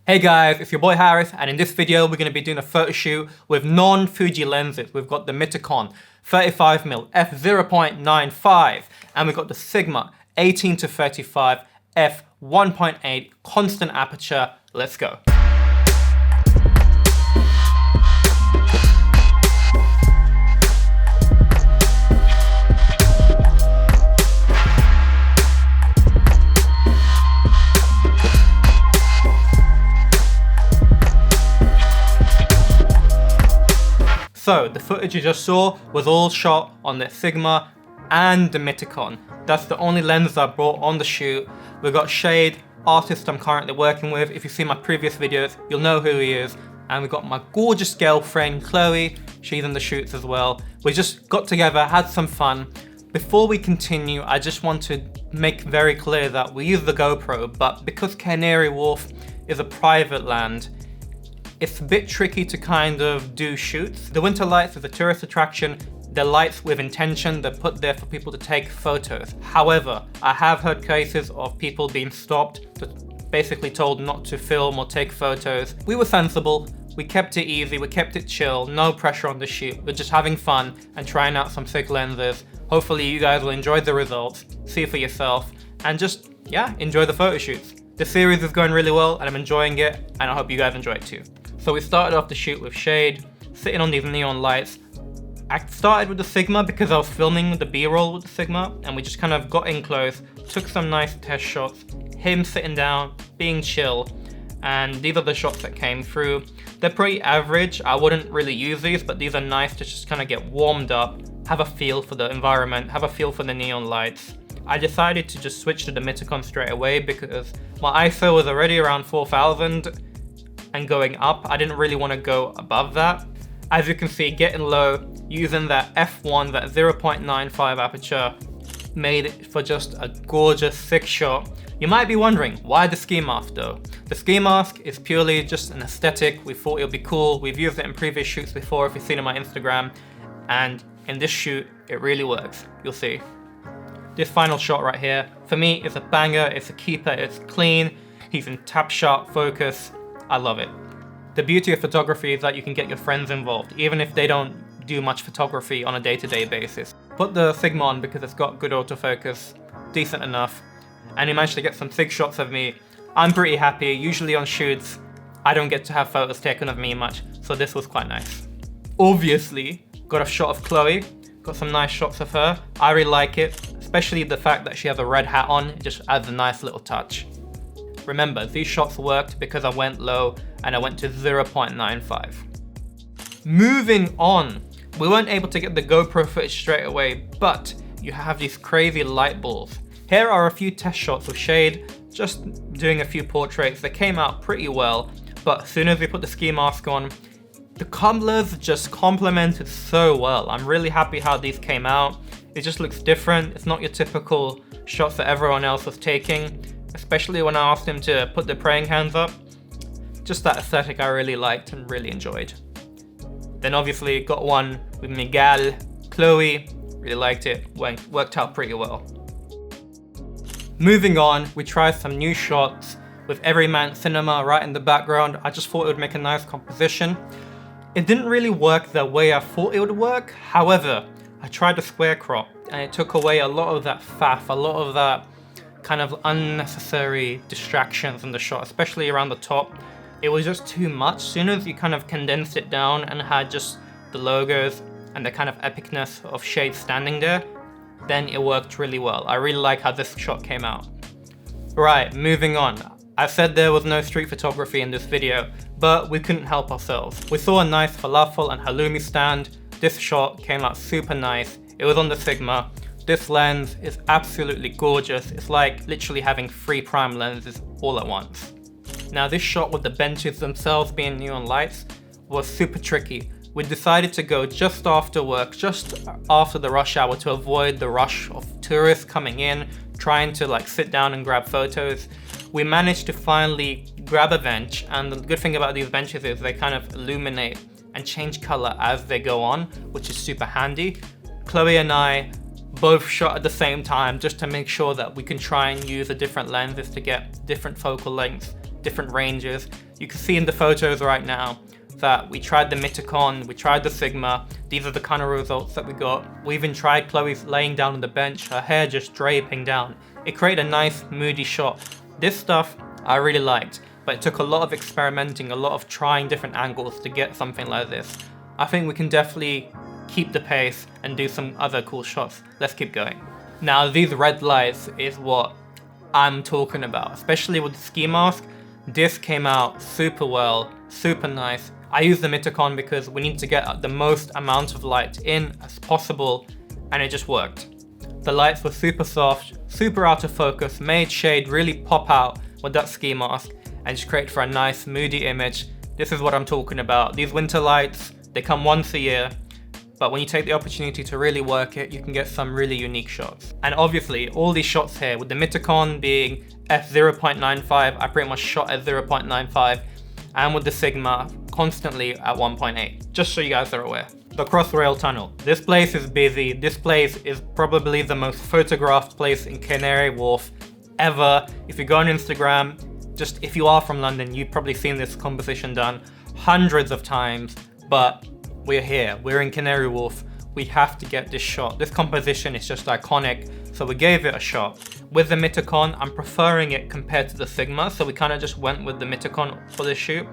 Hey guys, it's your boy Harris, and in this video we're going to be doing a photo shoot with non-Fuji lenses. We've got the Mitakon 35mm f/0.95 and we've got the Sigma 18-35 f/1.8 constant aperture. Let's go. So the footage you just saw was all shot on the Sigma and the Mitakon. That's the only lenses I brought on the shoot. We've got Chade, artist I'm currently working with. If you've seen my previous videos, you'll know who he is. And we've got my gorgeous girlfriend, Chloe. She's in the shoots as well. We just got together, had some fun. Before we continue, I just want to make very clear that we use the GoPro, but because Canary Wharf is a private land, it's a bit tricky to kind of do shoots. The winter lights is a tourist attraction. They're lights with intention. They're put there for people to take photos. However, I have heard cases of people being stopped, basically told not to film or take photos. We were sensible. We kept it easy. We kept it chill. No pressure on the shoot. We're just having fun and trying out some sick lenses. Hopefully you guys will enjoy the results, see for yourself, and just, yeah, enjoy the photo shoots. The series is going really well and I'm enjoying it, and I hope you guys enjoy it too. So we started off the shoot with Chade, sitting on these neon lights. I started with the Sigma because I was filming the B-roll with the Sigma, and we just kind of got in close, took some nice test shots, him sitting down, being chill, and these are the shots that came through. They're pretty average. I wouldn't really use these, but these are nice to just kind of get warmed up, have a feel for the environment, have a feel for the neon lights. I decided to just switch to the Mitakon straight away because my ISO was already around 4000 and going up. I didn't really want to go above that. As you can see, getting low, using that f1, that 0.95 aperture, made it for just a gorgeous, sick shot. You might be wondering, why the ski mask though? The ski mask is purely just an aesthetic. We thought it would be cool. We've used it in previous shoots before, if you've seen it on my Instagram. And in this shoot, it really works. You'll see. This final shot right here, for me, is a banger. It's a keeper, it's clean. He's in tap sharp focus. I love it. The beauty of photography is that you can get your friends involved, even if they don't do much photography on a day-to-day basis. Put the Sigma on because it's got good autofocus, decent enough, and you managed to get some sick shots of me. I'm pretty happy. Usually on shoots, I don't get to have photos taken of me much, so this was quite nice. Obviously, got a shot of Chloe, got some nice shots of her. I really like it, especially the fact that she has a red hat on. It just adds a nice little touch. Remember, these shots worked because I went low and I went to 0.95. Moving on, we weren't able to get the GoPro footage straight away, but you have these crazy light balls. Here are a few test shots with Chade, just doing a few portraits. They came out pretty well, but as soon as we put the ski mask on, the colors just complemented so well. I'm really happy how these came out. It just looks different. It's not your typical shots that everyone else was taking. Especially when I asked him to put the praying hands up. Just that aesthetic I really liked and really enjoyed. Then obviously got one with Miguel, Chloe, really liked it, worked out pretty well. Moving on, we tried some new shots with Everyman Cinema right in the background. I just thought it would make a nice composition. It didn't really work the way I thought it would work. However, I tried the square crop and it took away a lot of that faff, a lot of that kind of unnecessary distractions in the shot, especially around the top. It was just too much. As soon as you kind of condensed it down and had just the logos and the kind of epicness of Chade standing there, then it worked really well. I really like how this shot came out. Right, moving on. I said there was no street photography in this video, but we couldn't help ourselves. We saw a nice falafel and halloumi stand. This shot came out super nice. It was on the Sigma. This lens is absolutely gorgeous. It's like literally having 3 prime lenses all at once. Now this shot with the benches themselves being neon lights was super tricky. We decided to go just after work, just after the rush hour to avoid the rush of tourists coming in, trying to like sit down and grab photos. We managed to finally grab a bench, and the good thing about these benches is they kind of illuminate and change color as they go on, which is super handy. Chloe and I both shot at the same time just to make sure that we can try and use the different lenses to get different focal lengths different ranges. You can see in the photos right now that we tried the Mitakon, we tried the Sigma. These are the kind of results that we got. We even tried Chloe's laying down on the bench, her hair just draping down. It created a nice moody shot. This stuff I really liked, but it took a lot of experimenting, a lot of trying different angles to get something like this. I think we can definitely keep the pace and do some other cool shots. Let's keep going. Now these red lights is what I'm talking about, especially with the ski mask. This came out super well, super nice. I use the Mitakon because we need to get the most amount of light in as possible, and it just worked. The lights were super soft, super out of focus, made Chade really pop out with that ski mask and just create for a nice moody image. This is what I'm talking about. These winter lights, they come once a year, but when you take the opportunity to really work it, you can get some really unique shots. And obviously all these shots here, with the Mitakon being f0.95, I pretty much shot at 0.95, and with the Sigma constantly at 1.8, just so you guys are aware. The Crossrail Tunnel. This place is busy. This place is probably the most photographed place in Canary Wharf ever. If you go on Instagram, just if you are from London, you've probably seen this composition done hundreds of times, but we're here, we're in Canary Wharf. We have to get this shot. This composition is just iconic, so we gave it a shot. With the Mitakon, I'm preferring it compared to the Sigma, so we kind of just went with the Mitakon for this shoot.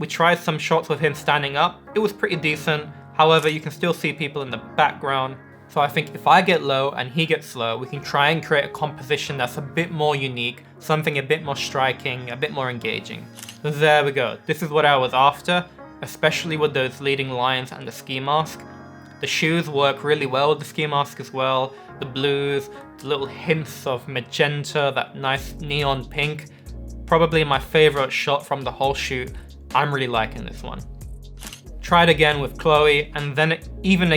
We tried some shots with him standing up. It was pretty decent. However, you can still see people in the background. So I think if I get low and he gets low, we can try and create a composition that's a bit more unique, something a bit more striking, a bit more engaging. There we go. This is what I was after, especially with those leading lines and the ski mask. The shoes work really well with the ski mask as well. The blues, the little hints of magenta, that nice neon pink. Probably my favorite shot from the whole shoot. I'm really liking this one. Tried again with Chloe, and then even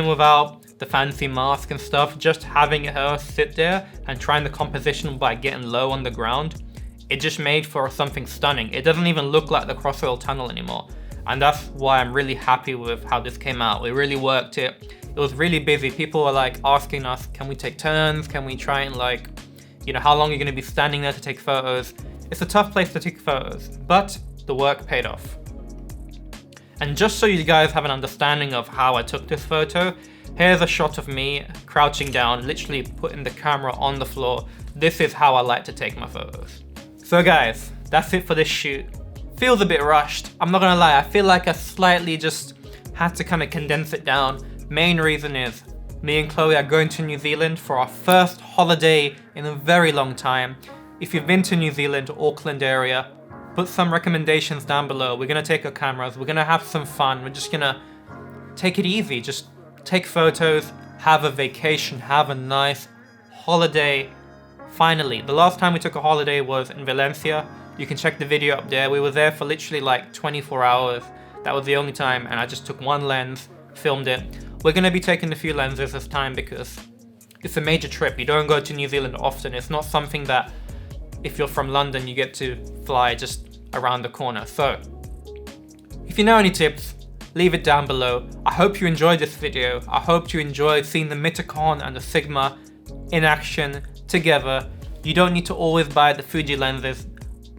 without the fancy mask and stuff, just having her sit there and trying the composition by getting low on the ground, it just made for something stunning. It doesn't even look like the Crossrail Tunnel anymore. And that's why I'm really happy with how this came out. We really worked it. It was really busy. People were like asking us, can we take turns? Can we try and how long are you gonna be standing there to take photos? It's a tough place to take photos, but the work paid off. And just so you guys have an understanding of how I took this photo, here's a shot of me crouching down, literally putting the camera on the floor. This is how I like to take my photos. So guys, that's it for this shoot. Feels a bit rushed. I'm not gonna lie, I feel like I slightly just had to kind of condense it down. Main reason is me and Chloe are going to New Zealand for our first holiday in a very long time. If you've been to New Zealand, Auckland area, put some recommendations down below. We're gonna take our cameras, we're gonna have some fun, we're just gonna take it easy, just take photos, have a vacation, have a nice holiday. Finally, the last time we took a holiday was in Valencia. You can check the video up there. We were there for literally like 24 hours. That was the only time, and I just took one lens, filmed it. We're gonna be taking a few lenses this time because it's a major trip. You don't go to New Zealand often. It's not something that, if you're from London, you get to fly just around the corner. So, if you know any tips, leave it down below. I hope you enjoyed this video. I hope you enjoyed seeing the Mitakon and the Sigma in action together. You don't need to always buy the Fuji lenses,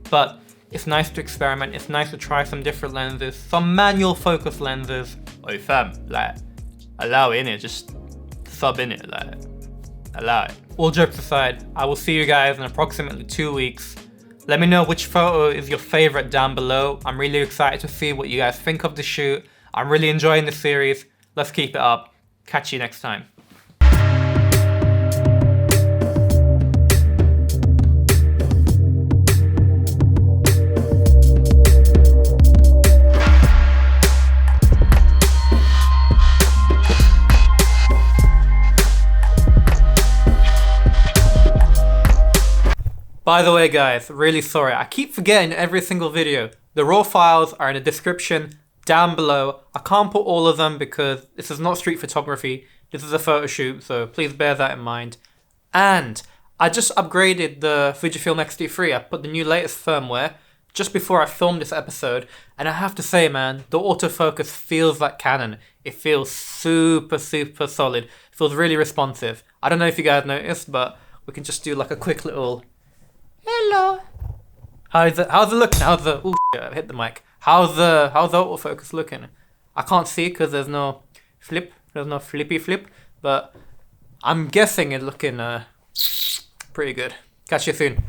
but it's nice to experiment. It's nice to try some different lenses, some manual focus lenses. Oi fam, like, allow it in it, just sub in it, like, allow it. All jokes aside, I will see you guys in approximately 2 weeks. Let me know which photo is your favorite down below. I'm really excited to see what you guys think of the shoot. I'm really enjoying the series. Let's keep it up. Catch you next time. By the way guys, really sorry, I keep forgetting every single video. The raw files are in the description down below. I can't put all of them because this is not street photography, this is a photo shoot, so please bear that in mind. And I just upgraded the Fujifilm X-T3, I put the new latest firmware just before I filmed this episode, and I have to say man, the autofocus feels like Canon. It feels super solid, it feels really responsive. I don't know if you guys noticed, but we can just do like a quick little hello. How's it looking? How's the, oh shit, I hit the mic. How's the autofocus looking? I can't see because there's no flip, there's no flippy flip, but I'm guessing it's looking pretty good. Catch you soon.